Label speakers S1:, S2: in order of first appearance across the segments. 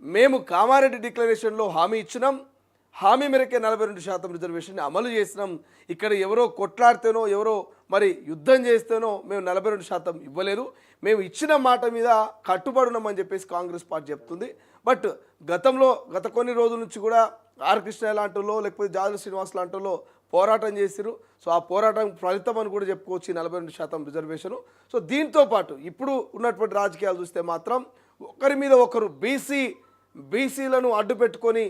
S1: మేము కామారెడ్డి డిక్లరేషన్లో హామీ ఇచ్చినాం, హామీ మేరకే 42% రిజర్వేషన్ అమలు చేసినాం. ఇక్కడ ఎవరో కొట్లాడితేనో ఎవరో మరి యుద్ధం చేస్తేనో మేము 42% ఇవ్వలేదు, మేము ఇచ్చిన మాట మీద కట్టుబడి ఉన్నామని చెప్పేసి కాంగ్రెస్ పార్టీ చెప్తుంది. బట్ గత కొన్ని రోజుల నుంచి కూడా ఆర్ కృష్ణ లాంటిలో లేకపోతే జాజల శ్రీనివాస్ లాంటిలో పోరాటం చేసిరు. సో ఆ పోరాటం ఫలితం అని కూడా చెప్పుకోవచ్చు ఈ 42% రిజర్వేషను. సో దీంతో పాటు ఇప్పుడు ఉన్నటువంటి రాజకీయాలు చూస్తే మాత్రం ఒకరి మీద ఒకరు బీసీలను అడ్డు పెట్టుకొని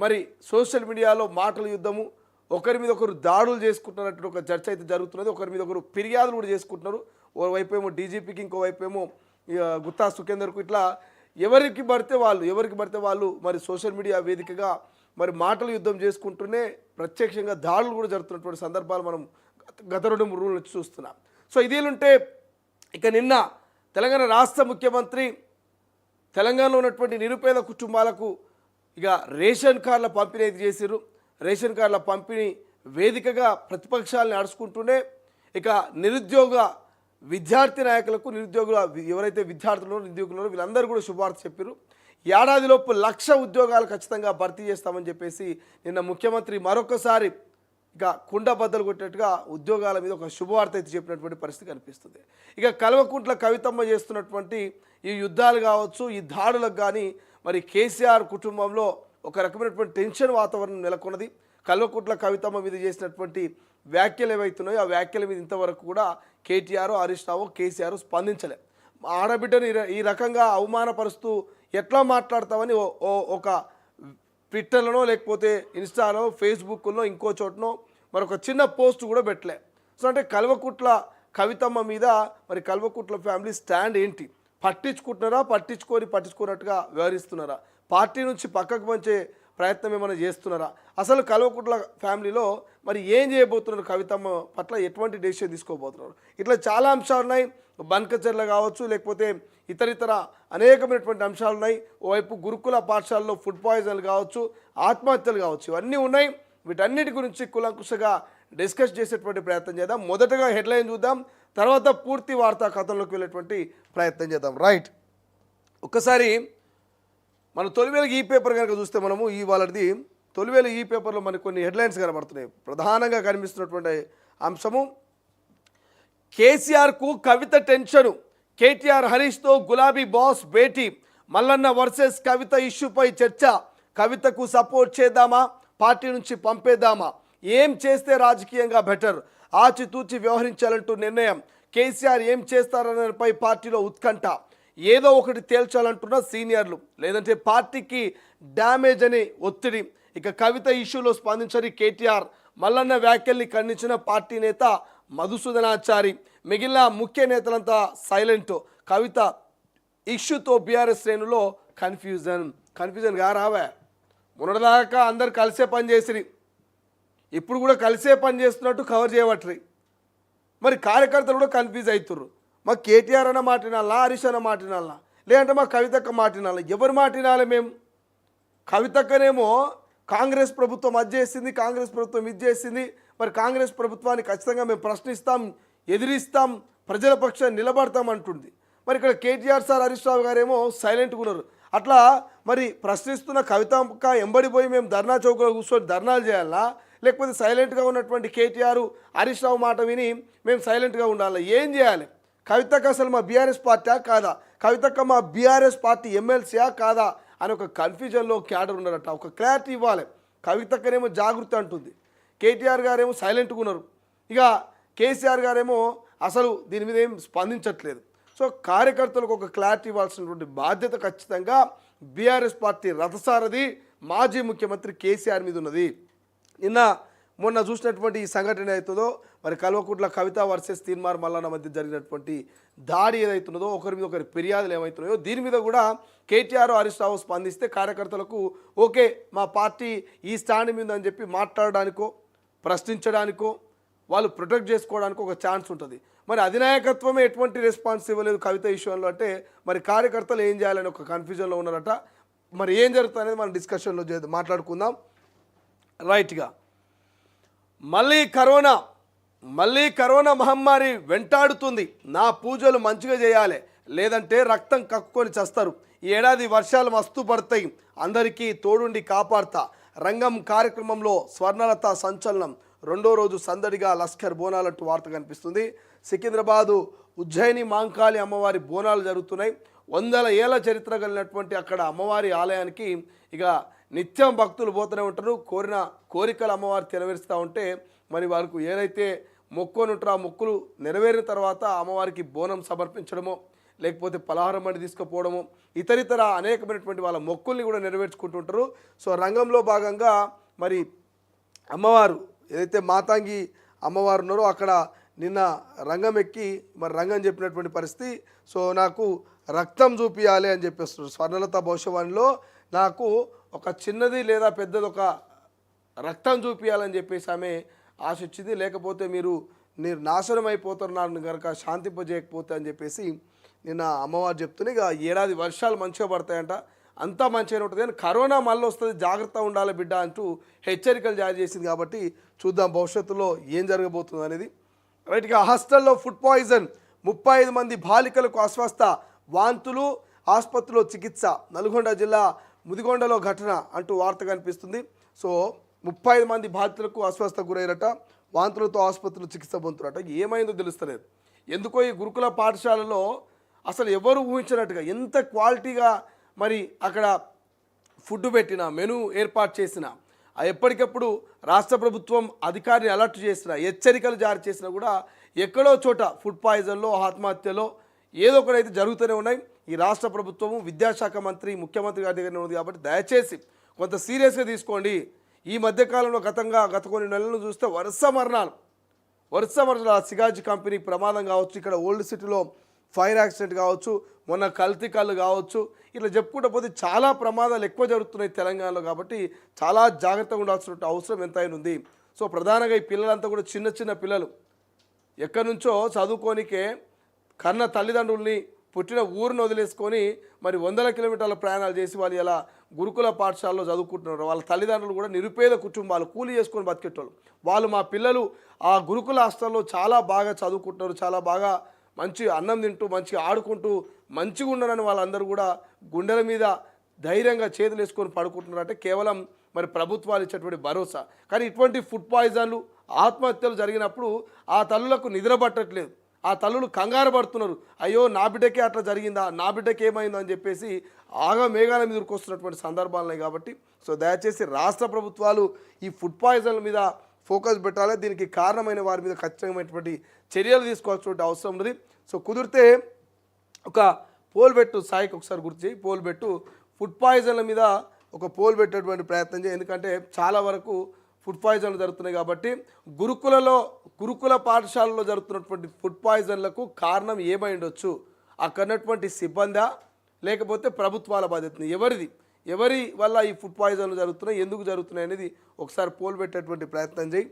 S1: మరి సోషల్ మీడియాలో మాటల యుద్ధము, ఒకరి మీద ఒకరు దాడులు చేసుకుంటున్నట్టు ఒక చర్చ అయితే జరుగుతున్నది. ఒకరి మీద ఒకరు ఫిర్యాదులు కూడా చేసుకుంటున్నారు. ఓవైపు ఏమో డీజీపీకి, ఇంకోవైపు ఏమో గుత్తా సుఖేందర్కు, ఇట్లా ఎవరికి పడితే వాళ్ళు మరి సోషల్ మీడియా వేదికగా మరి మాటల యుద్ధం చేసుకుంటూనే ప్రత్యక్షంగా దాడులు కూడా జరుగుతున్నటువంటి సందర్భాలు మనం గత 2-3 రోజుల నుంచి చూస్తున్నాం. సో ఇదేలుంటే ఇక నిన్న తెలంగాణ రాష్ట్ర ముఖ్యమంత్రి తెలంగాణలో ఉన్నటువంటి నిరుపేద కుటుంబాలకు ఇక రేషన్ కార్డుల పంపిణీ అయితే చేసిర్రు. రేషన్ కార్డుల పంపిణీ వేదికగా ప్రతిపక్షాలను అడుచుకుంటూనే ఇక నిరుద్యోగ విద్యార్థి నాయకులకు, ఎవరైతే విద్యార్థులు నిరుద్యోగులు వీళ్ళందరూ కూడా శుభార్త చెప్పారు. ఏడాదిలోపు 1,00,000 ఉద్యోగాలు ఖచ్చితంగా భర్తీ చేస్తామని చెప్పేసి నిన్న ముఖ్యమంత్రి మరొకసారి ఇక కుండ బద్దలు కొట్టినట్టుగా ఉద్యోగాల మీద ఒక శుభవార్త అయితే చెప్పినటువంటి పరిస్థితి కనిపిస్తుంది. ఇక కల్వకుంట్ల కవితమ్మ చేస్తున్నటువంటి ఈ యుద్ధాలు కావచ్చు, ఈ దాడులకు కానీ మరి కేసీఆర్ కుటుంబంలో ఒక రకమైనటువంటి టెన్షన్ వాతావరణం నెలకొన్నది. కల్వకుంట్ల కవితమ్మ మీద చేసినటువంటి వ్యాఖ్యలు ఏవైతున్నాయో ఆ వ్యాఖ్యల మీద ఇంతవరకు కూడా కేటీఆర్, హరీష్ రావు, కేసీఆర్ స్పందించలే. ఆడబిడ్డను ఈ రకంగా అవమానపరుస్తూ ఎట్లా మాట్లాడతామని ఒక ట్విట్టర్లోనో లేకపోతే ఇన్స్టాలో, ఫేస్బుక్లో, ఇంకో చోటనో మరొక చిన్న పోస్ట్ కూడా పెట్టలే. సో అంటే కల్వకుంట్ల కవితమ్మ మీద మరి కల్వకుంట్ల ఫ్యామిలీ స్టాండ్ ఏంటి? పట్టించుకోనట్టుగా వ్యవహరిస్తున్నారా? పార్టీ నుంచి పక్కకు పంచే ప్రయత్నం ఏమైనా చేస్తున్నారా? అసలు కల్వకుంట్ల ఫ్యామిలీలో మరి ఏం చేయబోతున్నారు? కవితమ్మ పట్ల ఎటువంటి డెసిషన్ తీసుకోబోతున్నారు? ఇట్లా చాలా అంశాలు ఉన్నాయి. బన్కచర్ల కావచ్చు, లేకపోతే ఇతర అనేకమైనటువంటి అంశాలు ఉన్నాయి. ఓవైపు గురుకుల పాఠశాలలో ఫుడ్ పాయిజన్లు కావచ్చు, ఆత్మహత్యలు కావచ్చు, ఇవన్నీ ఉన్నాయి. వీటన్నిటి గురించి కులంకుశగా డిస్కస్ చేసేటువంటి ప్రయత్నం చేద్దాం. మొదటగా హెడ్లైన్ చూద్దాం, తర్వాత పూర్తి వార్తా కథంలోకి వెళ్ళేటువంటి ప్రయత్నం చేద్దాం. రైట్, ఒక్కసారి మన తొలివేలు ఈ పేపర్ కనుక చూస్తే మనము వాళ్ళది తొలివేలు ఈ పేపర్లో మనకు కొన్ని హెడ్లైన్స్ కనబడుతున్నాయి. ప్రధానంగా కనిపిస్తున్నటువంటి అంశము కేసీఆర్కు కవిత టెన్షను, కేటీఆర్ హరీష్తో గులాబీ బాస్ భేటీ, మల్లన్న వర్సెస్ కవిత ఇష్యూపై చర్చ, కవితకు సపోర్ట్ చేద్దామా, పార్టీ నుంచి పంపేద్దామా, ఏం చేస్తే రాజకీయంగా బెటర్, ఆచితూచి వ్యవహరించాలంటూ నిర్ణయం, కేసీఆర్ ఏం చేస్తారనేపై పార్టీలో ఉత్కంఠ, ఏదో ఒకటి తేల్చాలంటున్న సీనియర్లు, లేదంటే పార్టీకి డ్యామేజ్ అని ఒత్తిడి. ఇక కవిత ఇష్యూలో స్పందించని కేటీఆర్, మల్లన్న వ్యాఖ్యల్ని ఖండించిన పార్టీ నేత మధుసూదనాచారి, మిగిలిన ముఖ్య నేతలంతా సైలెంట్. కవిత ఇష్యూతో బీఆర్ఎస్ శ్రేణులో కన్ఫ్యూజన్గా రావా? మొన్నటిదాకా అందరు కలిసే పని చేసిరి, ఇప్పుడు కూడా కలిసే పని చేస్తున్నట్టు కవర్ చేయబట్టి మరి కార్యకర్తలు కూడా కన్ఫ్యూజ్ అవుతుర్రు. మా కేటీఆర్ అన్న మాట వినాలా, హరీష్ అన్న మాట వినాలా, లేదంటే మా కవితక్క మాట వినాలా? ఎవరు మాట వినాలి? మేము కవితక్కనేమో కాంగ్రెస్ ప్రభుత్వం అది చేసింది, కాంగ్రెస్ ప్రభుత్వం ఇది చేసింది, మరి కాంగ్రెస్ ప్రభుత్వాన్ని ఖచ్చితంగా మేము ప్రశ్నిస్తాం, ఎదిరిస్తాం, ప్రజల పక్షాన్ని నిలబడతాం అంటుంది. మరి ఇక్కడ కేటీఆర్ సార్, హరీష్ రావు గారేమో సైలెంట్గా ఉన్నారు. అట్లా మరి ప్రశ్నిస్తున్న కవితక్క ఎంబడిపోయి మేము ధర్నా చౌకలో కూర్చొని ధర్నాలు చేయాలా, లేకపోతే సైలెంట్గా ఉన్నటువంటి కేటీఆర్, హరీష్ రావు మాట విని మేము సైలెంట్గా ఉండాలి? ఏం చేయాలి? కవితక్క అసలు మా బీఆర్ఎస్ పార్టీయా కాదా, కవితక్క మా బీఆర్ఎస్ పార్టీ ఎమ్మెల్సీయా కాదా అని ఒక కన్ఫ్యూజన్లో క్యాడర్ ఉన్నారట. ఒక క్లారిటీ ఇవ్వాలి. కవితక్కనేమో జాగృతి అంటుంది, కేటీఆర్ గారేమో సైలెంట్గా ఉన్నారు, ఇక కేసీఆర్ గారేమో అసలు దీని మీద ఏం స్పందించట్లేదు. సో కార్యకర్తలకు ఒక క్లారిటీ ఇవ్వాల్సినటువంటి బాధ్యత ఖచ్చితంగా బీఆర్ఎస్ పార్టీ రథసారథి మాజీ ముఖ్యమంత్రి కేసీఆర్ మీద ఉన్నది. మొన్న చూసినటువంటి ఈ సంఘటన అవుతుందో మరి కల్వకుంట్ల కవిత వర్సెస్ తీన్మార్ మల్లన్న మధ్య జరిగినటువంటి దాడి ఏదైతున్నదో, ఒకరి మీద ఒకరి ఫిర్యాదులు ఏమవుతున్నాయో దీని మీద కూడా కేటీఆర్, హరీష్ రావు స్పందిస్తే కార్యకర్తలకు ఓకే మా పార్టీ ఈ స్టాండ్ మీద అని చెప్పి మాట్లాడడానికో, ప్రశ్నించడానికో, వాళ్ళు ప్రొటెక్ట్ చేసుకోవడానికి ఒక ఛాన్స్ ఉంటుంది. మరి అధినాయకత్వమే ఎటువంటి రెస్పాన్స్ ఇవ్వలేదు కవిత విషయంలో అంటే మరి కార్యకర్తలు ఏం చేయాలని ఒక కన్ఫ్యూజన్లో ఉన్నారట. మరి ఏం జరుగుతుంది అనేది మనం డిస్కషన్లో మాట్లాడుకుందాం. రైట్గా మళ్ళీ కరోనా మహమ్మారి వెంటాడుతుంది, నా పూజలు మంచిగా చేయాలి, లేదంటే రక్తం కక్కుకొని చస్తారు, ఈ ఏడాది వర్షాలు మస్తు పడతాయి, అందరికీ తోడుండి కాపాడతా. రంగం కార్యక్రమంలో స్వర్ణలత సంచలనం, రెండో రోజు సందడిగా లస్కర్ బోనాలంటూ వార్త కనిపిస్తుంది. సికింద్రాబాదు ఉజ్జయిని మాంకాళి అమ్మవారి బోనాలు జరుగుతున్నాయి. 100 ఏళ్ల చరిత్ర కలిగినటువంటి అక్కడ అమ్మవారి ఆలయానికి ఇక నిత్యం భక్తులు పోతూనే ఉంటారు. కోరిన కోరికలు అమ్మవారు నెరవేరుస్తూ ఉంటే మరి వారికి ఏదైతే మొక్కుని ఉంటారో ఆ మొక్కులు నెరవేరిన తర్వాత అమ్మవారికి బోనం సమర్పించడమో లేకపోతే పలహారం బండి తీసుకుపోవడము ఇతరితర అనేకమైనటువంటి వాళ్ళ మొక్కుల్ని కూడా నెరవేర్చుకుంటుంటారు. సో రంగంలో భాగంగా మరి అమ్మవారు ఏదైతే మాతాంగి అమ్మవారు ఉన్నారో అక్కడ నిన్న రంగం ఎక్కి మరి రంగం చెప్పినటువంటి పరిస్థితి. సో నాకు రక్తం చూపించాలి అని చెప్పేస్తున్నారు. స్వర్ణలత భవిష్యవాణిలో నాకు ఒక చిన్నది లేదా పెద్దది ఒక రక్తం చూపించాలని చెప్పేసి ఆమె ఆశ ఇచ్చింది. లేకపోతే మీరు నాశనం అయిపోతారు నన్ను కనుక శాంతింపజేయకపోతే అని చెప్పేసి నిన్న అమ్మవారు చెప్తూనే ఇక ఏడాది వర్షాలు మంచిగా పడతాయంట, అంతా మంచిగా ఉంటుంది. కానీ కరోనా మళ్ళీ వస్తుంది, జాగ్రత్త ఉండాలి బిడ్డ అంటూ హెచ్చరికలు జారీ చేసింది. కాబట్టి చూద్దాం భవిష్యత్తులో ఏం జరగబోతుంది అనేది. రైట్గా హాస్టల్లో ఫుడ్ పాయిజన్, 35 మంది బాలికలకు అస్వస్థ, వాంతులు, ఆసుపత్రిలో చికిత్స. నల్గొండ జిల్లా ముదిగొండలో ఘటన అంటూ వార్త కనిపిస్తుంది. సో 35 మంది బాధితులకు అస్వస్థ గురైరట, వాంతులతో ఆసుపత్రిలో చికిత్స పొందుతున్నట. ఏమైందో తెలుస్తలేదు. ఎందుకో ఈ గురుకుల పాఠశాలలో అసలు ఎవరు ఊహించినట్టుగా ఎంత క్వాలిటీగా మరి అక్కడ ఫుడ్ పెట్టిన మెనూ ఏర్పాటు చేసిన ఎప్పటికప్పుడు రాష్ట్ర ప్రభుత్వం అధికారిని అలర్ట్ చేసిన హెచ్చరికలు జారీ చేసినా కూడా ఎక్కడో చోట ఫుడ్ పాయిజన్లో ఆత్మహత్యలో ఏదో ఒకటైతే జరుగుతూనే ఉన్నాయి. ఈ రాష్ట్ర ప్రభుత్వము విద్యాశాఖ మంత్రి ముఖ్యమంత్రి గారి దగ్గర ఉంది కాబట్టి దయచేసి కొంత సీరియస్గా తీసుకోండి. ఈ మధ్యకాలంలో గత కొన్ని నెలలను చూస్తే వరుస మరణాలు సిగాజీ కంపెనీ ప్రమాదం కావచ్చు, ఇక్కడ ఓల్డ్ సిటీలో ఫైర్ యాక్సిడెంట్ కావచ్చు, మొన్న కల్తీ కళ్ళు కావచ్చు, ఇట్లా చెప్పుకుంటూ పోతే చాలా ప్రమాదాలు ఎక్కువ జరుగుతున్నాయి తెలంగాణలో. కాబట్టి చాలా జాగ్రత్తగా ఉండాల్సిన అవసరం ఎంతైనా ఉంది. సో ప్రధానంగా ఈ పిల్లలంతా కూడా చిన్న పిల్లలు ఎక్కడి నుంచో చదువుకోనికే కన్న తల్లిదండ్రుల్ని పుట్టిన ఊరిని వదిలేసుకొని మరి 100 కిలోమీటర్ల ప్రయాణాలు చేసి వాళ్ళు ఇలా గురుకుల పాఠశాలలో చదువుకుంటున్నారు. వాళ్ళ తల్లిదండ్రులు కూడా నిరుపేద కుటుంబాలు, కూలి చేసుకొని బతికేటోళ్ళు. వాళ్ళు మా పిల్లలు ఆ గురుకుల హాస్టల్లో చాలా బాగా చదువుకుంటున్నారు, చాలా బాగా మంచి అన్నం తింటూ మంచిగా ఆడుకుంటూ మంచిగా ఉన్నారని వాళ్ళందరూ కూడా గుండెల మీద ధైర్యంగా చేతులు వేసుకొని పడుకుంటున్నారంటే కేవలం మరి ప్రభుత్వాలు ఇచ్చేటువంటి భరోసా. కానీ ఇటువంటి ఫుడ్ పాయిజన్లు ఆత్మహత్యలు జరిగినప్పుడు ఆ తల్లులకు నిద్ర పట్టట్లేదు, ఆ తల్లులు కంగారు పడుతున్నారు. అయ్యో నా బిడ్డకే అట్లా జరిగిందా, నా బిడ్డకి ఏమైందో అని చెప్పేసి ఆగా మేఘాల మీద వస్తున్నటువంటి సందర్భాలు ఉన్నాయి. కాబట్టి సో దయచేసి రాష్ట్ర ప్రభుత్వాలు ఈ ఫుడ్ పాయిజన్ల మీద ఫోకస్ పెట్టాలి. దీనికి కారణమైన వారి మీద ఖచ్చితమైనటువంటి చర్యలు తీసుకోవాల్సిన అవసరం ఉంది. సో కుదిరితే ఒక పోల్ పెట్టు, సాయికి ఒకసారి గుర్తు చేయి, పోల్ పెట్టు, ఫుడ్ పాయిజన్ల మీద ఒక పోల్ పెట్టేటువంటి ప్రయత్నం చేయి. ఎందుకంటే చాలా వరకు ఫుడ్ పాయిజన్లు జరుగుతున్నాయి కాబట్టి గురుకుల పాఠశాలలో జరుగుతున్నటువంటి ఫుడ్ పాయిజన్లకు కారణం ఏమై ఉండొచ్చు? అక్కడున్నటువంటి సిబ్బందా లేకపోతే ప్రభుత్వాల బాధ్యత ఎవరి వల్ల ఈ ఫుడ్ పాయిజన్లు జరుగుతున్నాయి, ఎందుకు జరుగుతున్నాయి అనేది ఒకసారి పోల్ పెట్టేటువంటి ప్రయత్నం చేయి.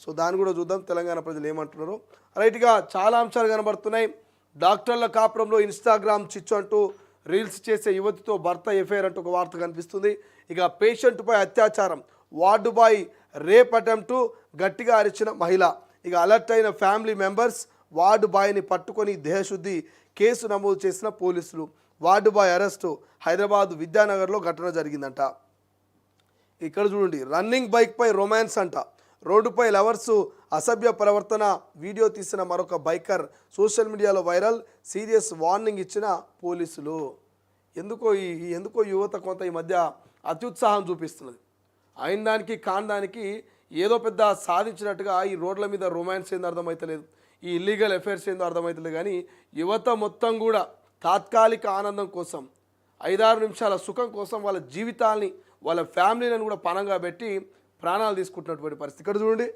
S1: సో దాన్ని కూడా చూద్దాం తెలంగాణ ప్రజలు ఏమంటున్నారో. రైట్గా చాలా అంశాలు కనబడుతున్నాయి. డాక్టర్ల కాపురంలో ఇన్స్టాగ్రామ్ చిచ్చు అంటూ రీల్స్ చేసే యువతితో భర్త ఎఫ్ఐఆర్ అంటూ ఒక వార్త కనిపిస్తుంది. ఇక పేషెంట్పై అత్యాచారం, వార్డు బాయ్ రేప్ అటెంప్టు, గట్టిగా అరిచిన మహిళ. ఇక అలర్ట్ అయిన ఫ్యామిలీ మెంబర్స్, వార్డు బాయ్ని పట్టుకొని దేహశుద్ధి కేసు నమోదు చేసిన పోలీసులు. వార్డు బాయ్ అరెస్టు, హైదరాబాద్ విద్యానగర్లో ఘటన జరిగిందంట. ఇక్కడ చూడండి, రన్నింగ్ బైక్పై రొమాన్స్ అంట, రోడ్డుపై లవర్సు అసభ్య ప్రవర్తన వీడియో తీసిన మరొక బైకర్ సోషల్ మీడియాలో వైరల్, సీరియస్ వార్నింగ్ ఇచ్చిన పోలీసులు. ఎందుకో యువత కొంత ఈ మధ్య అత్యుత్సాహం చూపిస్తున్నది. అయిన దానికి కాని దానికి ఏదో పెద్ద సాధించినట్టుగా ఈ రోడ్ల మీద రొమాన్స్ ఏందో అర్థమవుతలేదు, ఈ ఇల్లీగల్ అఫైర్స్ ఏందో అర్థమవుతలేదు. కానీ యువత మొత్తం కూడా తాత్కాలిక ఆనందం కోసం, 5-6 నిమిషాల సుఖం కోసం వాళ్ళ జీవితాల్ని వాళ్ళ ఫ్యామిలీలను కూడా పణంగా పెట్టి ప్రాణాలు తీసుకుంటున్నటువంటి పరిస్థితి. ఇక్కడ చూడండి,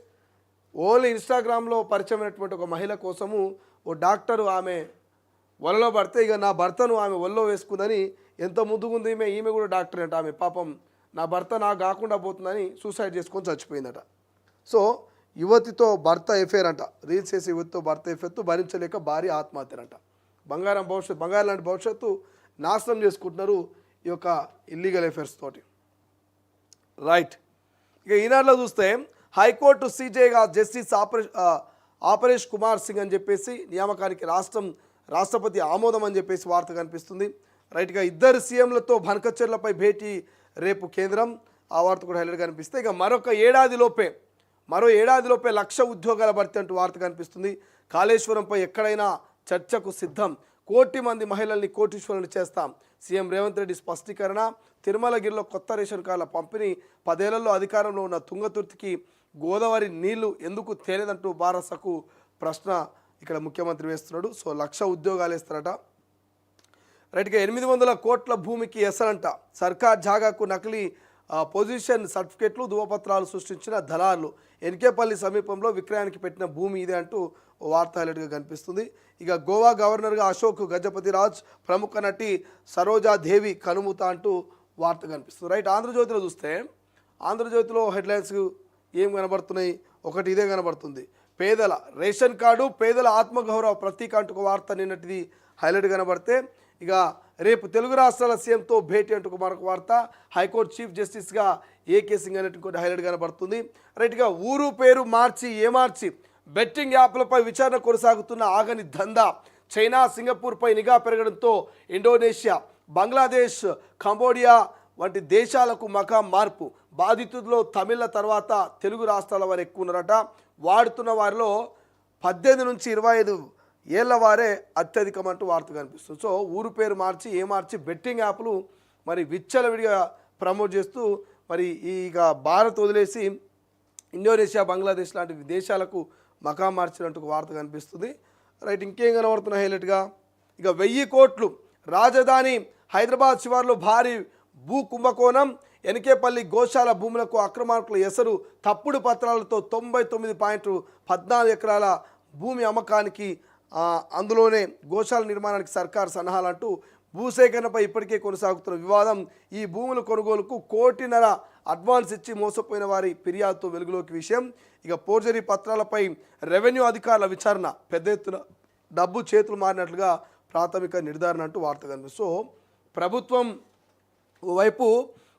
S1: ఓన్లీ ఇన్స్టాగ్రామ్లో పరిచయమైనటువంటి ఒక మహిళ కోసము ఓ డాక్టరు ఆమె వలలో పడితే ఇక నా భర్తను ఆమె ఒళ్ళో వేసుకుందని ఎంత ముద్దుగుంది ఈమె కూడా డాక్టర్ అంట. ఆమె పాపం నా భర్త నాకు కాకుండా పోతుందని సూసైడ్ చేసుకొని చచ్చిపోయిందట. సో యువతితో భర్త ఎఫైర్ అంట, రీల్స్ చేసి యువతితో భర్త ఎఫైర్తో భరించలేక భార్య ఆత్మహత్యలంట. బంగారం లాంటి భవిష్యత్తు నాశనం చేసుకుంటున్నారు ఈ యొక్క ఇల్లీగల్ అఫైర్స్ తోటి. రైట్, ఇక ఈనాడులో చూస్తే హైకోర్టు సీజేగా జస్టిస్ ఆపరేష్ కుమార్ సింగ్ అని చెప్పేసి నియామకానికి రాష్ట్రపతి ఆమోదం అని చెప్పేసి వార్త కనిపిస్తుంది. రైట్గా ఇద్దరు సీఎంలతో బనకచెర్లపై భేటీ రేపు కేంద్రం, ఆ వార్త కూడా హైలైట్ కనిపిస్తే ఇక మరో ఏడాదిలోపే 1,00,000 ఉద్యోగాల భర్తీ అంటూ వార్త కనిపిస్తుంది. కాళేశ్వరంపై ఎక్కడైనా చర్చకు సిద్ధం, 1 కోటి మంది మహిళల్ని కోటీశ్వరులను చేస్తాం, సీఎం రేవంత్ రెడ్డి స్పష్టీకరణ. తిరుమలగిరిలో కొత్త రేషన్ కార్డుల పంపిణీ, 10 ఏళ్లలో అధికారంలో ఉన్న తుంగతుర్తికి గోదావరి నీళ్లు ఎందుకు తేలేదంటూ బారసకు ప్రశ్న ఇక్కడ ముఖ్యమంత్రి వేస్తున్నాడు. సో 1,00,000 ఉద్యోగాలు వేస్తారట. రైట్గా 800 కోట్ల భూమికి ఎసరంట, సర్కార్ జాగాకు నకిలీ పొజిషన్ సర్టిఫికెట్లు ధృవపత్రాలు సృష్టించిన దళారులు, ఎన్కేపల్లి సమీపంలో విక్రయానికి పెట్టిన భూమి ఇదే అంటూ వార్త హైలైట్గా కనిపిస్తుంది. ఇక గోవా గవర్నర్గా అశోక్ గజపతిరాజ్, ప్రముఖ నటి సరోజాదేవి కనుమూత అంటూ వార్త కనిపిస్తుంది. రైట్, ఆంధ్రజ్యోతిలో చూస్తే ఆంధ్రజ్యోతిలో హెడ్లైన్స్ ఏం కనబడుతున్నాయి, ఒకటి ఇదే కనబడుతుంది, పేదల రేషన్ కార్డు పేదల ఆత్మగౌరవ ప్రతీక అంటూ వార్త నిన్నటిది హైలైట్ కనబడితే, ఇక రేపు తెలుగు రాష్ట్రాల సీఎంతో భేటీ అంటూ మరొక వార్త, హైకోర్టు చీఫ్ జస్టిస్గా ఏకే సింగ్ అనేటి ఇంకోటి హైలైట్ కనబడుతుంది. రైట్గా ఊరు పేరు మార్చి బెట్టింగ్ యాప్లపై విచారణ కొనసాగుతున్న ఆగని దందా, చైనా సింగపూర్పై నిఘా పెరగడంతో ఇండోనేషియా బంగ్లాదేశ్ కంబోడియా వంటి దేశాలకు మకాం మార్పు, బాధితుల్లో తమిళ తర్వాత తెలుగు రాష్ట్రాల వారు ఎక్కువ ఉన్నారట, వాడుతున్న వారిలో 18 నుంచి 25 ఏళ్ల వారే అత్యధికం అంటూ వార్త కనిపిస్తుంది. సో ఊరు పేరు మార్చి బెట్టింగ్ యాప్లు మరి విచ్చలవిడిగా ప్రమోట్ చేస్తూ మరి ఇక భారత్ వదిలేసి ఇండోనేషియా బంగ్లాదేశ్ లాంటి దేశాలకు మకాం మార్చినట్టు వార్త కనిపిస్తుంది. రైట్, ఇంకేం కనబడుతున్న హైలైట్గా ఇక 1000 కోట్లు రాజధాని హైదరాబాద్ శివార్లో భారీ భూ కుంభకోణం, ఎన్కేపల్లి గోశాల భూములకు అక్రమార్కుల ఎసరు, తప్పుడు పత్రాలతో 99.14 ఎకరాల భూమి అమ్మకానికి, అందులోనే గోశాల నిర్మాణానికి సర్కారు సన్నాహాలంటూ భూసేకరణపై ఇప్పటికే కొనసాగుతున్న వివాదం, ఈ భూముల కొనుగోలుకు 1.5 కోటి అడ్వాన్స్ ఇచ్చి మోసపోయిన వారి ఫిర్యాదుతో వెలుగులోకి విషయం. ఇక ఫోర్జరీ పత్రాలపై రెవెన్యూ అధికారుల విచారణ, పెద్ద ఎత్తున డబ్బు చేతులు మారినట్లుగా ప్రాథమిక నిర్ధారణ అంటూ వార్త కనిపిస్తుంది. సో ప్రభుత్వం ఓవైపు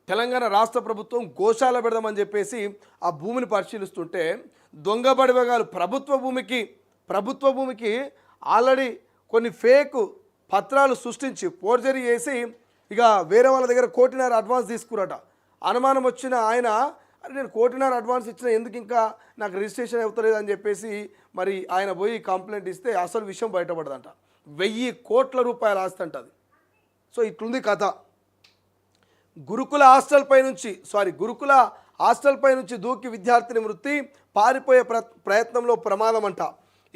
S1: తెలంగాణ రాష్ట్ర ప్రభుత్వం గోశాల పెడదామని చెప్పేసి ఆ భూమిని పరిశీలిస్తుంటే, దొంగ బడివగాలు ప్రభుత్వ భూమికి ఆల్రెడీ కొన్ని ఫేక్ పత్రాలు సృష్టించి ఫోర్జరీ చేసి ఇక వేరే వాళ్ళ దగ్గర 1.5 కోటి అడ్వాన్స్ తీసుకురట. అనుమానం వచ్చిన ఆయన, అరే నేను 1.5 కోటి అడ్వాన్స్ ఇచ్చిన, ఎందుకు ఇంకా నాకు రిజిస్ట్రేషన్ అవుతలేదు అని చెప్పేసి మరి ఆయన పోయి కంప్లైంట్ ఇస్తే అసలు విషయం బయటపడదంట. 1000 కోట్ల రూపాయలు ఆస్తంట అది. సో ఇట్లుంది కథ. గురుకుల హాస్టల్పై నుంచి దూకి విద్యార్థిని మృతి, పారిపోయే ప్రయత్నంలో ప్రమాదం అంట.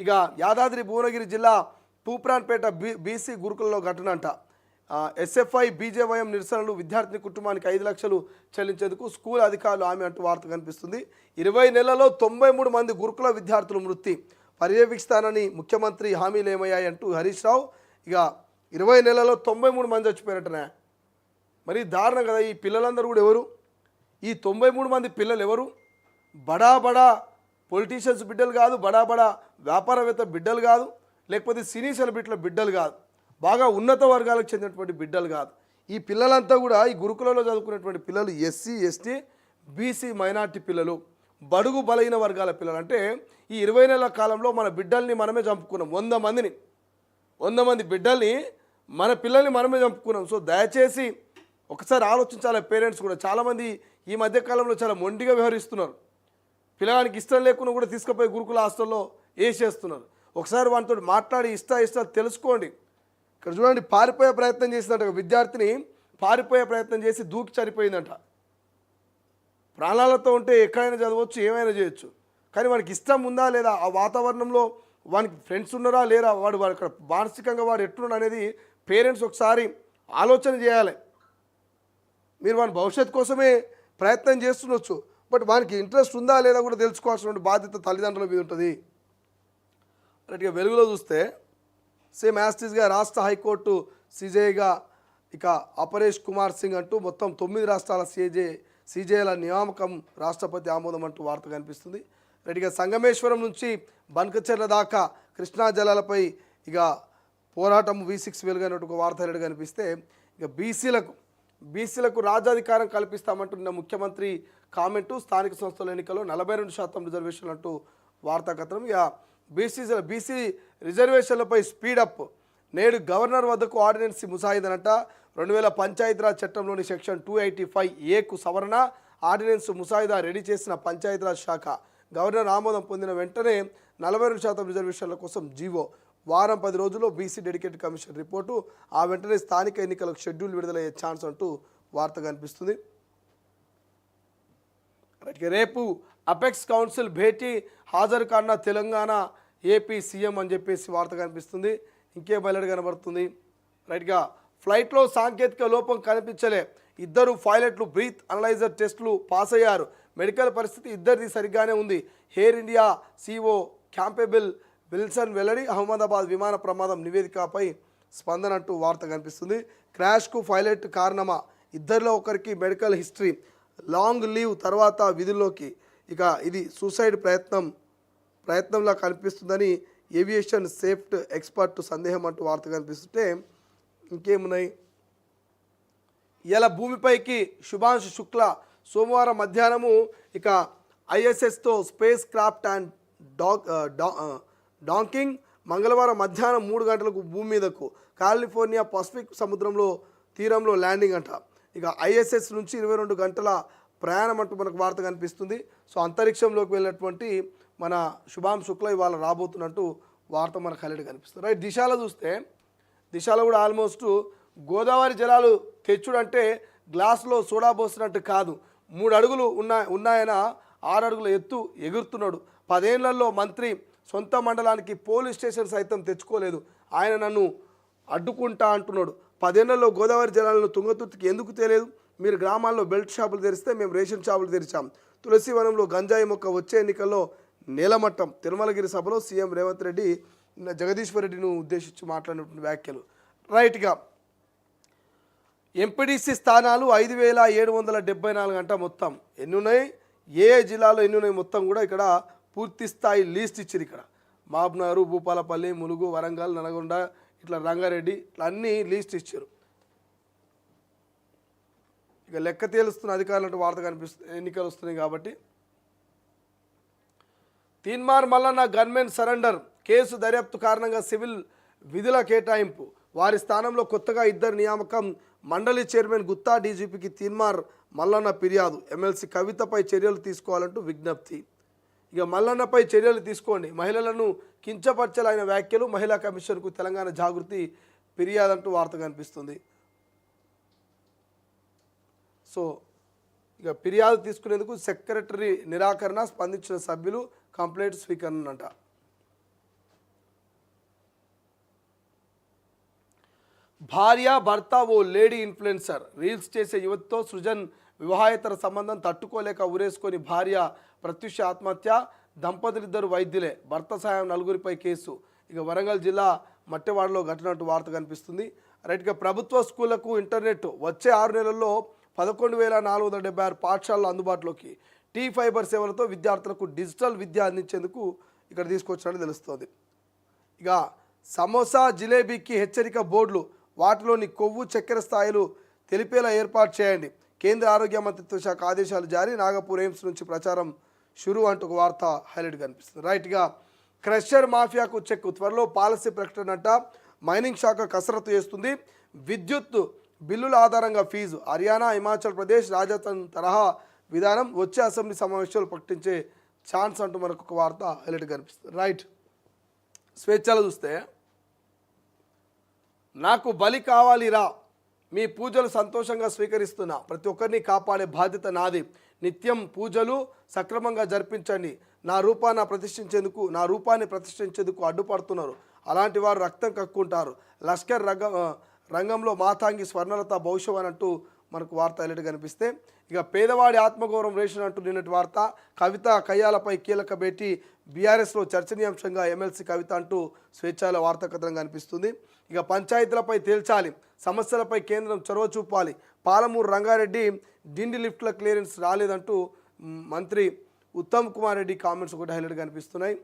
S1: ఇక యాదాద్రి భువనగిరి జిల్లా తూప్రాన్పేట బీసీ గురుకులలో ఘటన అంట. ఎస్ఎఫ్ఐ బీజేవైఎం నిరసనలు, విద్యార్థిని కుటుంబానికి 5 లక్షలు చెల్లించేందుకు స్కూల్ అధికారులు ఆమె అంటూ వార్త కనిపిస్తుంది. 20 నెలల్లో 93 మంది గురుకుల విద్యార్థులు మృతి, పర్యవేక్షిస్తానని ముఖ్యమంత్రి హామీలు ఏమయ్యాయి అంటూ హరీష్ రావు. ఇక 20 నెలల్లో 93 మంది చచ్చిపోయారటనే. మరి దారుణం కదా. ఈ పిల్లలందరూ కూడా ఎవరు? ఈ 93 మంది పిల్లలు ఎవరు? బడా పొలిటీషియన్స్ బిడ్డలు కాదు, బడా వ్యాపారవేత్త బిడ్డలు కాదు, లేకపోతే సినీ సెలబ్రిటీల బిడ్డలు కాదు, బాగా ఉన్నత వర్గాలకు చెందినటువంటి బిడ్డలు కాదు. ఈ పిల్లలంతా కూడా ఈ గురుకులలో చదువుకునేటువంటి పిల్లలు ఎస్సీ ఎస్టీ బీసీ మైనార్టీ పిల్లలు, బడుగు బలహీన వర్గాల పిల్లలు. అంటే ఈ 20 నెలల కాలంలో మన బిడ్డల్ని మనమే చంపుకున్నాం. 100 మంది బిడ్డల్ని, మన పిల్లల్ని మనమే చంపుకున్నాం. సో దయచేసి ఒకసారి ఆలోచించాలి పేరెంట్స్ కూడా. చాలామంది ఈ మధ్యకాలంలో చాలా మొండిగా వ్యవహరిస్తున్నారు. పిల్లగానికి ఇష్టం లేకుండా కూడా తీసుకుపోయి గురుకుల హాస్టల్లో వేసేస్తున్నారు. ఒకసారి వాటితో మాట్లాడి ఇష్టాలు తెలుసుకోండి. ఇక్కడ చూడండి, పారిపోయే ప్రయత్నం చేసిందంట. విద్యార్థిని పారిపోయే ప్రయత్నం చేసి దూకి చనిపోయిందంట. ప్రాణాలతో ఉంటే ఎక్కడైనా చదవచ్చు, ఏమైనా చేయొచ్చు. కానీ వాడికి ఇష్టం ఉందా లేదా, ఆ వాతావరణంలో వానికి ఫ్రెండ్స్ ఉన్నారా లేరా, వాడు అక్కడ మానసికంగా వాడు ఎట్లున్నా అనేది పేరెంట్స్ ఒకసారి ఆలోచన చేయాలి. మీరు వాని భవిష్యత్తు కోసమే ప్రయత్నం చేస్తుండొచ్చు, బట్ వానికి ఇంట్రెస్ట్ ఉందా లేదా కూడా తెలుసుకోవాల్సిన బాధ్యత తల్లిదండ్రుల మీద ఉంటుంది. రైట్గా వెలుగులో చూస్తే సేమ్ యాస్టిస్గా రాష్ట్ర హైకోర్టు సీజేగా ఇక అపరేష్ కుమార్ సింగ్ అంటూ మొత్తం 9 రాష్ట్రాల సీజేల నియామకం రాష్ట్రపతి ఆమోదం అంటూ వార్త కనిపిస్తుంది. రైట్గా సంగమేశ్వరం నుంచి బనకచెర్ల దాకా కృష్ణా జలాలపై ఇక పోరాటం V6 వెలుగైనట్టు ఒక వార్త హెడ్ కనిపిస్తే, ఇక బీసీలకు రాజ్యాధికారం కల్పిస్తామంటున్న ముఖ్యమంత్రి కామెంటు, స్థానిక సంస్థల ఎన్నికల్లో 42% రిజర్వేషన్లు అంటూ వార్తా కథనం. ఇక బీసీ రిజర్వేషన్లపై స్పీడప్, నేడు గవర్నర్ వద్దకు ఆర్డినెన్స్ ముసాయిదనట, పంచాయతీరాజ్ చట్టంలోని సెక్షన్ 285A సవరణ ఆర్డినెన్స్ ముసాయిదా రెడీ చేసిన పంచాయతీరాజ్ శాఖ గవర్నర్ ఆమోదం పొందిన వెంటనే 42% రిజర్వేషన్ల కోసం జీవో వారం 10 రోజుల్లో బీసీ డెడికేటెడ్ కమిషన్ రిపోర్టు ఆ వెంటనే స్థానిక ఎన్నికలకు షెడ్యూల్ విడుదలయ్యే ఛాన్స్ అంటూ వార్త కనిపిస్తుంది. రేపు అపెక్స్ కౌన్సిల్ భేటీ హాజరు కాన్న తెలంగాణ ఏపీ సీఎం అని చెప్పేసి వార్త కనిపిస్తుంది. ఇంకే బయలుడు కనబడుతుంది. రైట్గా ఫ్లైట్లో సాంకేతిక లోపం కనిపించలే, ఇద్దరు పైలట్లు బ్రీత్ అనలైజర్ టెస్టులు పాస్ అయ్యారు. మెడికల్ పరిస్థితి ఇద్దరిది సరిగ్గానే ఉంది. ఎయిర్ ఇండియా CEO క్యాంపెబుల్ విల్సన్ వెల్లడి. అహ్మదాబాద్ విమాన ప్రమాదం నివేదికపై స్పందన అంటూ వార్త కనిపిస్తుంది. క్రాష్కు పైలట్ కారణమా, ఇద్దరిలో ఒకరికి మెడికల్ హిస్టరీ, లాంగ్ లీవ్ తర్వాత విధుల్లోకి, ఇక ఇది సూసైడ్ ప్రయత్నంలా కనిపిస్తుందని ఏవియేషన్ సేఫ్టీ ఎక్స్పర్ట్ సందేహం అంటూ వార్త కనిపిస్తుంటే ఇంకేమున్నాయి. ఇలా భూమిపైకి శుభాంశు శుక్ల సోమవారం మధ్యాహ్నము ఇక ISSతో స్పేస్ క్రాఫ్ట్ అండ్ డాకింగ్, మంగళవారం మధ్యాహ్నం 3 గంటలకు భూమి మీదకు కాలిఫోర్నియా పసిఫిక్ సముద్రంలో తీరంలో ల్యాండింగ్ అంట. ఇక ISS నుంచి 22 గంటల ప్రయాణం అంటూ మనకు వార్త కనిపిస్తుంది. సో అంతరిక్షంలోకి వెళ్ళినటువంటి మన శుభాంశు శుక్ల ఇవాళ రాబోతున్నట్టు వార్త మనకు హైలైట్ కనిపిస్తుంది. రైట్, దిశలో చూస్తే దిశలో కూడా ఆల్మోస్ట్ గోదావరి జలాలు తెచ్చుడంటే గ్లాసులో సోడా పోసినట్టు కాదు. 3 అడుగులు ఉన్నాయన 6 అడుగుల ఎత్తు ఎగురుతున్నాడు. 10 ఏళ్లలో మంత్రి సొంత మండలానికి పోలీస్ స్టేషన్ సైతం తెచ్చుకోలేదు. ఆయన నన్ను అడ్డుకుంటా అంటున్నాడు. 10 ఏళ్లలో గోదావరి జలాలను తుంగతుర్తికి ఎందుకు తేలేదు? మీరు గ్రామాల్లో బెల్ట్ షాపులు తెరిస్తే మేము రేషన్ షాపులు తెరిచాం. తులసివనంలో గంజాయి మొక్క వచ్చే ఎన్నికల్లో నేలమట్టం. తిరుమలగిరి సభలో సీఎం రేవంత్ రెడ్డి జగదీశ్వర్ రెడ్డిని ఉద్దేశించి మాట్లాడినటువంటి వ్యాఖ్యలు. రైట్గా ఎంపీడీసీ స్థానాలు 5774 అంట. మొత్తం ఎన్ని ఉన్నాయి, ఏ జిల్లాలో ఎన్ని ఉన్నాయి మొత్తం కూడా ఇక్కడ పూర్తి స్థాయి లీస్ట్ ఇచ్చారు. ఇక్కడ మహబూబ్నగర్, భూపాలపల్లి, ములుగు, వరంగల్, నల్గొండ, ఇట్లా రంగారెడ్డి, ఇట్లా అన్నీ లీస్ట్ ఇచ్చారు. ఇక లెక్క తేలుస్తున్న అధికారులంటూ వార్త కనిపిస్తుంది. ఎన్నికలు వస్తున్నాయి కాబట్టి. Teenmar Mallanna gunmen surrender case దర్యాప్తు కారణంగా సివిల్ విధుల కేటాయింపు, వారి స్థానంలో కొత్తగా 2 నియామకం. మండలి చైర్మన్ గుత్తా డీజీపీకి తీన్మార్ మల్లన్న ఫిర్యాదు. ఎమ్మెల్సీ కవితపై చర్యలు తీసుకోవాలంటూ విజ్ఞప్తి. ఇక మల్లన్నపై చర్యలు తీసుకోండి, మహిళలను కించపరచాలైన వ్యాఖ్యలు, మహిళా కమిషన్కు తెలంగాణ జాగృతి ఫిర్యాదు అంటూ వార్త కనిపిస్తుంది. సో ఇక ఫిర్యాదు తీసుకునేందుకు సెక్రటరీ నిరాకరణ, స్పందించిన సభ్యులు కంప్లైంట్ స్వీకరణ అంట. భార్య భర్త ఓ లేడీ ఇన్ఫ్లుయెన్సర్, రీల్స్ చేసే యువతితో సృజన్ వివాహేతర సంబంధం తట్టుకోలేక ఉరేసుకొని భార్య ప్రత్యుష ఆత్మహత్య. దంపతులిద్దరు వైద్యులే, భర్త సాయం 4గురిపై కేసు. ఇక వరంగల్ జిల్లా మట్టెవాడలో ఘటనట్టు వార్త కనిపిస్తుంది. రైట్గా ప్రభుత్వ స్కూళ్లకు ఇంటర్నెట్ వచ్చే 6 నెలల్లో 11,476 పాఠశాలలు అందుబాటులోకి. టీ ఫైబర్ సేవలతో విద్యార్థులకు డిజిటల్ విద్య అందించేందుకు ఇక్కడ తీసుకొచ్చినట్టు తెలుస్తోంది. ఇక సమోసా జిలేబీకి హెచ్చరిక బోర్డులు, వాటిలోని కొవ్వు చక్కెర స్థాయిలు తెలిపేలా ఏర్పాటు చేయండి. కేంద్ర ఆరోగ్య మంత్రిత్వ శాఖ ఆదేశాలు జారీ. నాగపూర్ ఎయిమ్స్ నుంచి ప్రచారం షురు అంటూ ఒక వార్త హైలైట్ కనిపిస్తుంది. రైట్గా క్రషర్ మాఫియాకు చెక్, త్వరలో పాలసీ ప్రకటన అంట. మైనింగ్ శాఖ కసరత్తు చేస్తుంది. విద్యుత్ బిల్లుల ఆధారంగా ఫీజు, హర్యానా, హిమాచల్ ప్రదేశ్, రాజస్థాన్ తరహా విధానం. వచ్చే అసెంబ్లీ సమావేశాలు ప్రకటించే ఛాన్స్ అంటూ మనకు ఒక వార్త హైలైట్ కనిపిస్తుంది. రైట్, స్వేచ్ఛలు చూస్తే నాకు బలి కావాలిరా, మీ పూజలు సంతోషంగా స్వీకరిస్తున్నా, ప్రతి ఒక్కరిని కాపాడే బాధ్యత నాది. నిత్యం పూజలు సక్రమంగా జరిపించండి. నా రూపాన్ని ప్రతిష్ఠించేందుకు అడ్డుపడుతున్నారు. అలాంటి వారు రక్తం కక్కుంటారు. లష్కర్ రంగంలో మాతాంగి స్వర్ణలత భవిష్యవన్ అంటూ మనకు వార్త హైలైట్ కనిపిస్తే, ఇక పేదవాడి ఆత్మగౌరవం రేషన్ అంటూ నిన్నటి వార్త. కవిత కయ్యాలపై కీలక భేటీ, బీఆర్ఎస్లో చర్చనీయాంశంగా ఎమ్మెల్సీ కవిత అంటూ స్వేచ్ఛల వార్తా కథనం కనిపిస్తుంది. ఇక పంచాయతీలపై తేల్చాలి, సమస్యలపై కేంద్రం చొరవ చూపాలి. పాలమూరు రంగారెడ్డి డిండి లిఫ్ట్ల క్లియరెన్స్ రాలేదంటూ మంత్రి ఉత్తమ్ కుమార్ రెడ్డి కామెంట్స్ ఒకటి హైలైట్ కనిపిస్తున్నాయి.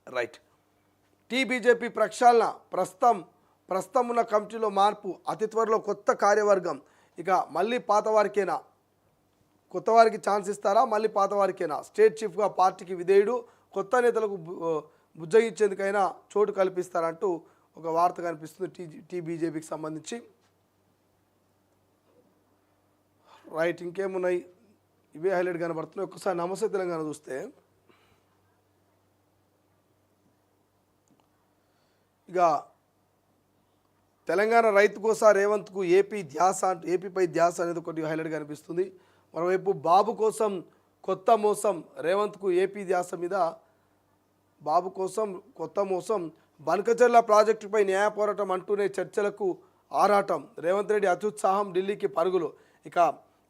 S1: రైట్, బీజేపీ ప్రక్షాళన, ప్రస్తుతం ఉన్న కమిటీలో మార్పు, అతి త్వరలో కొత్త కార్యవర్గం. ఇక మళ్ళీ పాత వారికేనా, కొత్త వారికి ఛాన్స్ ఇస్తారా, మళ్ళీ పాత వారికేనా? స్టేట్ చీఫ్గా పార్టీకి విధేయుడు, కొత్త నేతలకు బుజ్జగించేందుకైనా చోటు కల్పిస్తారంటూ ఒక వార్త కనిపిస్తుంది బీజేపీకి సంబంధించి. రైట్, ఇంకేమున్నాయి? ఇవే హైలైట్ కనబడుతున్నాయి. ఒక్కసారి నమస్తే తెలంగాణ చూస్తే ఇక తెలంగాణ రైతు కోసం రేవంత్కు ఏపీపై ధ్యాస అనేది ఒకటి హైలైట్ కనిపిస్తుంది. మరోవైపు బాబు కోసం కొత్త మోసం, రేవంత్కు ఏపీ ధ్యాస మీద బాబు కోసం కొత్త మోసం, బనకచర్ల ప్రాజెక్టుపై న్యాయ పోరాటం అంటూనే చర్చలకు ఆరాటం, రేవంత్ రెడ్డి అత్యుత్సాహం, ఢిల్లీకి పరుగులు. ఇక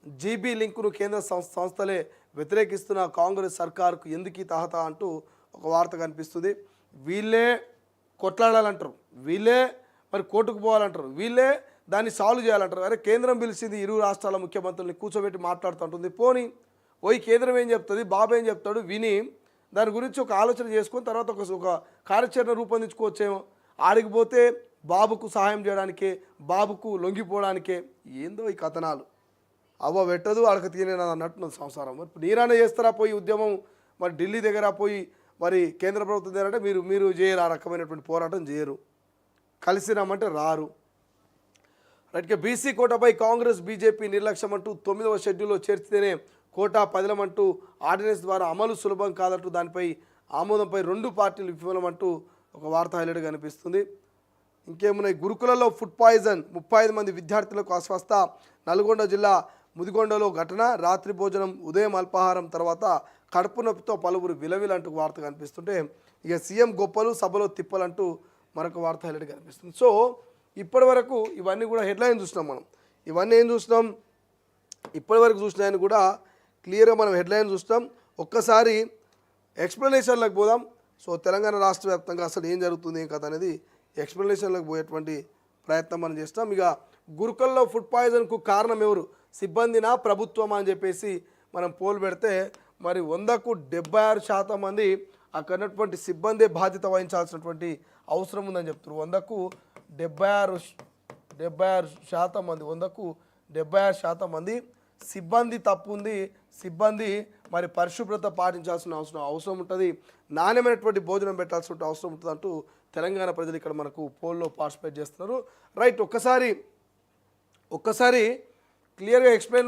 S1: జీబీ లింకును కేంద్ర సంస్థలే వ్యతిరేకిస్తున్న కాంగ్రెస్ సర్కారుకు ఎందుకీ తహత అంటూ ఒక వార్త కనిపిస్తుంది. వీళ్ళే కొట్లాడాలంటారు, వీళ్ళే మరి కోర్టుకు పోవాలంటారు, వీళ్ళే దాన్ని సాల్వ్ చేయాలంటారు. అరే కేంద్రం పిలిచింది ఇరు రాష్ట్రాల ముఖ్యమంత్రుల్ని కూర్చోబెట్టి మాట్లాడుతుంటుంది. పోయి కేంద్రం ఏం చెప్తుంది, బాబు ఏం చెప్తాడు విని దాని గురించి ఒక ఆలోచన చేసుకొని తర్వాత ఒక కార్యాచరణ రూపొందించుకోవచ్చేమో. ఆడికిపోతే బాబుకు సహాయం చేయడానికే, బాబుకు లొంగిపోవడానికే. ఏందో ఈ కథనాలు, అవ్వ పెట్టదు అడక తీయలేదు అన్నట్టు సంసారం. మరి నీరానే చేస్తారా పోయి ఉద్యమం, మరి ఢిల్లీ దగ్గర పోయి మరి కేంద్ర ప్రభుత్వం దగ్గర అంటే మీరు చేయరు, ఆ రకమైనటువంటి పోరాటం చేయరు, కలిసి రమ్మంటే రారు. రైట్గా బీసీ కోటాపై కాంగ్రెస్ బీజేపీ నిర్లక్ష్యం అంటూ 9వ షెడ్యూల్లో చేర్చితేనే కోటా పదిలమంటూ ఆర్డినెన్స్ ద్వారా అమలు సులభం కాదంటూ దానిపై ఆమోదంపై 2 పార్టీలు విఫలమంటూ ఒక వార్త హైలైట్ కనిపిస్తుంది. ఇంకేమున్నాయి? గురుకులలో ఫుడ్ పాయిజన్, 35 మంది విద్యార్థులకు అస్వస్థ, నల్గొండ జిల్లా ముదిగొండలో ఘటన, రాత్రి భోజనం ఉదయం అల్పాహారం తర్వాత కడుపు నొప్పితో పలువురు విలవిలంటూ వార్త కనిపిస్తుంటే ఇక సీఎం గొప్పలు సభలో తిప్పలంటూ మరొక వార్త హైలైట్ కనిపిస్తుంది. సో ఇప్పటి వరకు ఇవన్నీ కూడా హెడ్లైన్ చూసినాం మనం. ఇవన్నీ ఏం చూసినాం? ఇప్పటి వరకు చూసినాయని కూడా క్లియర్గా మనం హెడ్లైన్ చూస్తాం. ఒక్కసారి ఎక్స్ప్లెనేషన్లకు పోదాం. సో తెలంగాణ రాష్ట్ర వ్యాప్తంగా అసలు ఏం జరుగుతుంది ఏం కథ అనేది ఎక్స్ప్లెనేషన్లకు పోయేటువంటి ప్రయత్నం మనం చేస్తాం. ఇక గురుకుల్లో ఫుడ్ పాయిజన్కు కారణం ఎవరు, సిబ్బందినా ప్రభుత్వమా అని చెప్పేసి మనం పోల్ పెడితే మరి 100కు 76% మంది అక్కడ ఉన్నటువంటి సిబ్బందే బాధ్యత వహించాల్సినటువంటి అవసరం ఉందని చెప్తారు. 100కు 76% మంది, 100కు 76% మంది సిబ్బంది తప్పు ఉంది, సిబ్బంది మరి పరిశుభ్రత పాటించాల్సిన అవసరం ఉంటుంది, నాణ్యమైనటువంటి భోజనం పెట్టాల్సిన అవసరం ఉంటుంది అంటూ తెలంగాణ ప్రజలు ఇక్కడ మనకు పోల్లో పార్టిసిపేట్ చేస్తున్నారు. రైట్, ఒక్కసారి క్లియర్గా ఎక్స్ప్లెయిన్